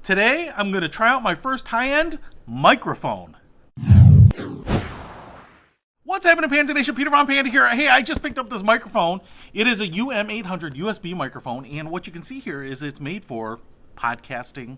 Today, I'm going to try out my first high-end microphone. What's happening, Panda Nation? Peter Von Panda here. Hey, I just picked up this microphone. It is a UM800 USB microphone, and what you can see here is it's made for podcasting,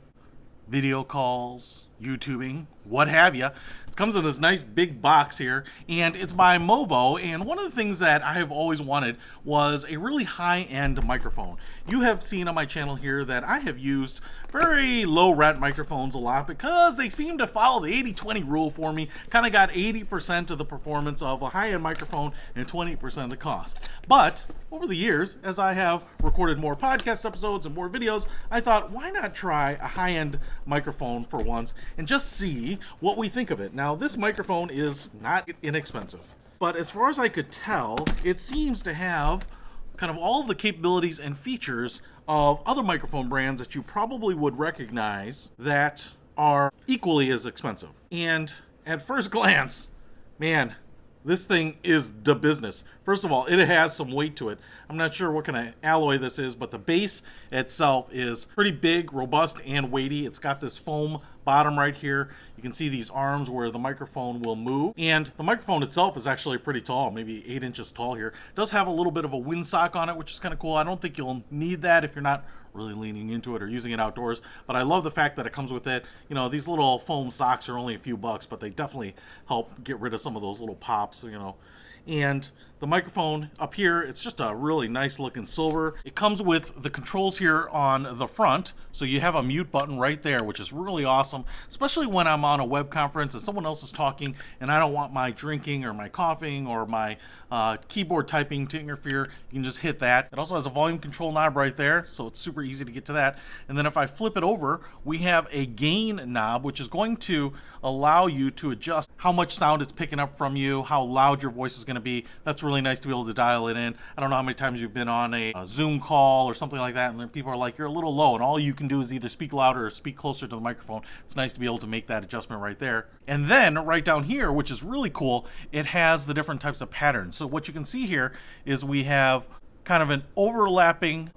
video calls, YouTubing, what have you. It comes in this nice big box here, and it's by Movo, and one of the things that I have always wanted was a really high-end microphone. You have seen on my channel here that I have used very low-rent microphones a lot because they seem to follow the 80-20 rule for me. Kind of got 80% of the performance of a high-end microphone and 20% of the cost. But over the years, as I have recorded more podcast episodes and more videos, I thought, why not try a high-end microphone for once and just see what we think of it. Now, this microphone is not inexpensive, but as far as I could tell, it seems to have kind of all of the capabilities and features of other microphone brands that you probably would recognize that are equally as expensive. And at first glance, man, this thing is the business. First of all, it has some weight to it. I'm not sure what kind of alloy this is, but the base itself is pretty big, robust, and weighty. It's got this foam bottom right here. You can see these arms where the microphone will move. And the microphone itself is actually pretty tall, maybe 8 inches tall here. It does have a little bit of a windsock on it, which is kind of cool. I don't think you'll need that if you're not really leaning into it or using it outdoors, but I love the fact that it comes with it. You know, these little foam socks are only a few bucks, but they definitely help get rid of some of those little pops, you know. And the microphone up here, it's just a really nice looking silver. It comes with the controls here on the front, so you have a mute button right there, which is really awesome, especially when I'm on a web conference and someone else is talking and I don't want my drinking or my coughing or my keyboard typing to interfere. You can just hit that. It also has a volume control knob right there, so it's super easy to get to that. And then if I flip it over, we have a gain knob, which is going to allow you to adjust how much sound it's picking up from you, how loud your voice is going to be. That's really nice to be able to dial it in. I don't know how many times you've been on a Zoom call or something like that, and then people are like, you're a little low, and all you can do is either speak louder or speak closer to the microphone. It's nice to be able to make that adjustment right there. And then right down here, which is really cool, it has the different types of patterns. So what you can see here is we have kind of an overlapping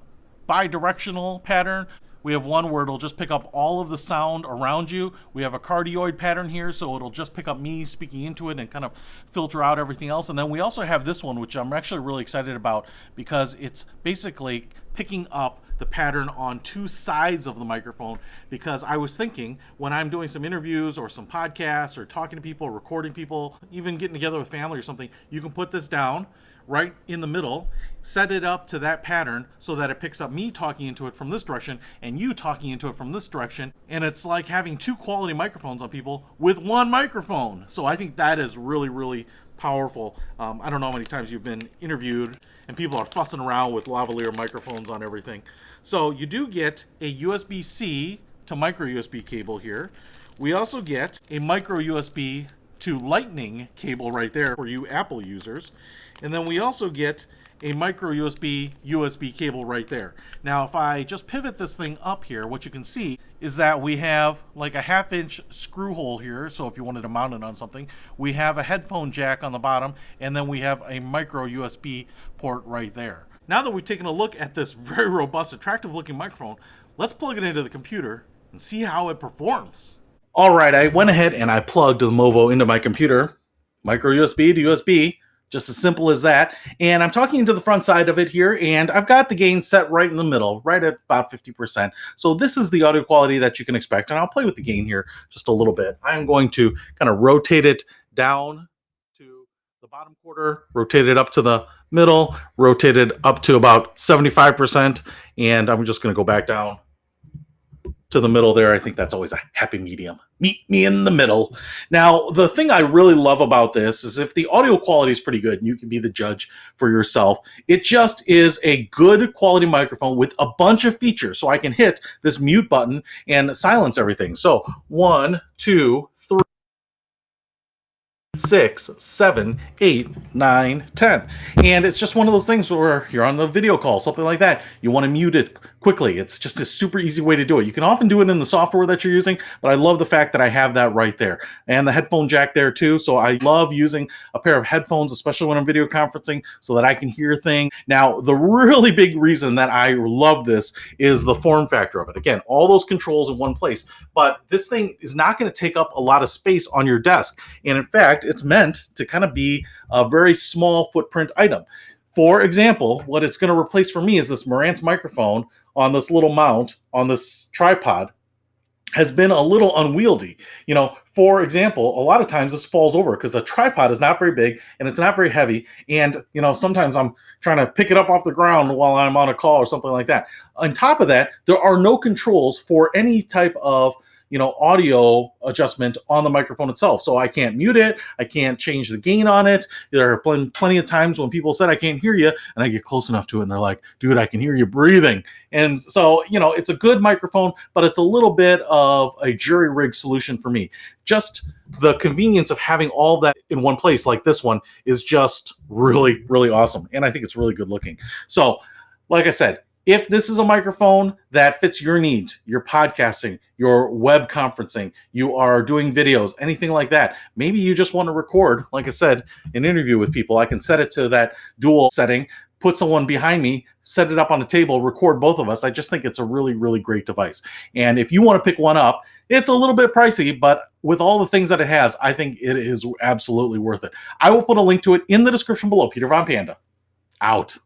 bidirectional pattern. We have one where it'll just pick up all of the sound around you. We have a cardioid pattern here, so it'll just pick up me speaking into it and kind of filter out everything else. And then we also have this one, which I'm actually really excited about because it's basically picking up the pattern on two sides of the microphone, because I was thinking when I'm doing some interviews or some podcasts or talking to people, recording people, even getting together with family or something, you can put this down right in the middle, set it up to that pattern so that it picks up me talking into it from this direction and you talking into it from this direction. And it's like having two quality microphones on people with one microphone. So I think that is really, really powerful. I don't know how many times you've been interviewed and people are fussing around with lavalier microphones on everything. So you do get a USB-C to micro USB cable here. We also get a micro USB to lightning cable right there for you Apple users. And then we also get a micro USB cable right there. Now, if I just pivot this thing up here, what you can see is that we have like a 1/2 inch screw hole here. So if you wanted to mount it on something, we have a headphone jack on the bottom, and then we have a micro USB port right there. Now that we've taken a look at this very robust, attractive looking microphone, let's plug it into the computer and see how it performs. All right, I went ahead and I plugged the Movo into my computer, micro USB to USB, just as simple as that. And I'm talking into the front side of it here, and I've got the gain set right in the middle, right at about 50%. So this is the audio quality that you can expect, and I'll play with the gain here just a little bit. I'm going to kind of rotate it down to the bottom quarter, rotate it up to the middle, rotate it up to about 75%, and I'm just going to go back down to the middle there. I think that's always a happy medium. Meet me in the middle. Now, the thing I really love about this is if the audio quality is pretty good, and you can be the judge for yourself, it just is a good quality microphone with a bunch of features. So I can hit this mute button and silence everything. So 1, 2, 3, 6, 7, 8, 9, 10. And it's just one of those things where you're on the video call, something like that. You want to mute it quickly. It's just a super easy way to do it. You can often do it in the software that you're using, but I love the fact that I have that right there. And the headphone jack there too. So I love using a pair of headphones, especially when I'm video conferencing, so that I can hear things. Now, the really big reason that I love this is the form factor of it. Again, all those controls in one place, but this thing is not going to take up a lot of space on your desk. And in fact, it's meant to kind of be a very small footprint item. For example, what it's going to replace for me is this Marantz microphone on this little mount on this tripod has been a little unwieldy. You know, for example, a lot of times this falls over because the tripod is not very big and it's not very heavy. And, you know, sometimes I'm trying to pick it up off the ground while I'm on a call or something like that. On top of that, there are no controls for any type of, you know, audio adjustment on the microphone itself. So I can't mute it. I can't change the gain on it. There have been plenty of times when people said, I can't hear you. And I get close enough to it and they're like, dude, I can hear you breathing. And so, you know, it's a good microphone, but it's a little bit of a jury rig solution for me. Just the convenience of having all that in one place like this one is just really, really awesome. And I think it's really good looking. So, like I said, if this is a microphone that fits your needs, your podcasting, your web conferencing, you are doing videos, anything like that, maybe you just want to record, like I said, an interview with people, I can set it to that dual setting, put someone behind me, set it up on a table, record both of us. I just think it's a really, really great device. And if you want to pick one up, it's a little bit pricey, but with all the things that it has, I think it is absolutely worth it. I will put a link to it in the description below. Peter Von Panda, out.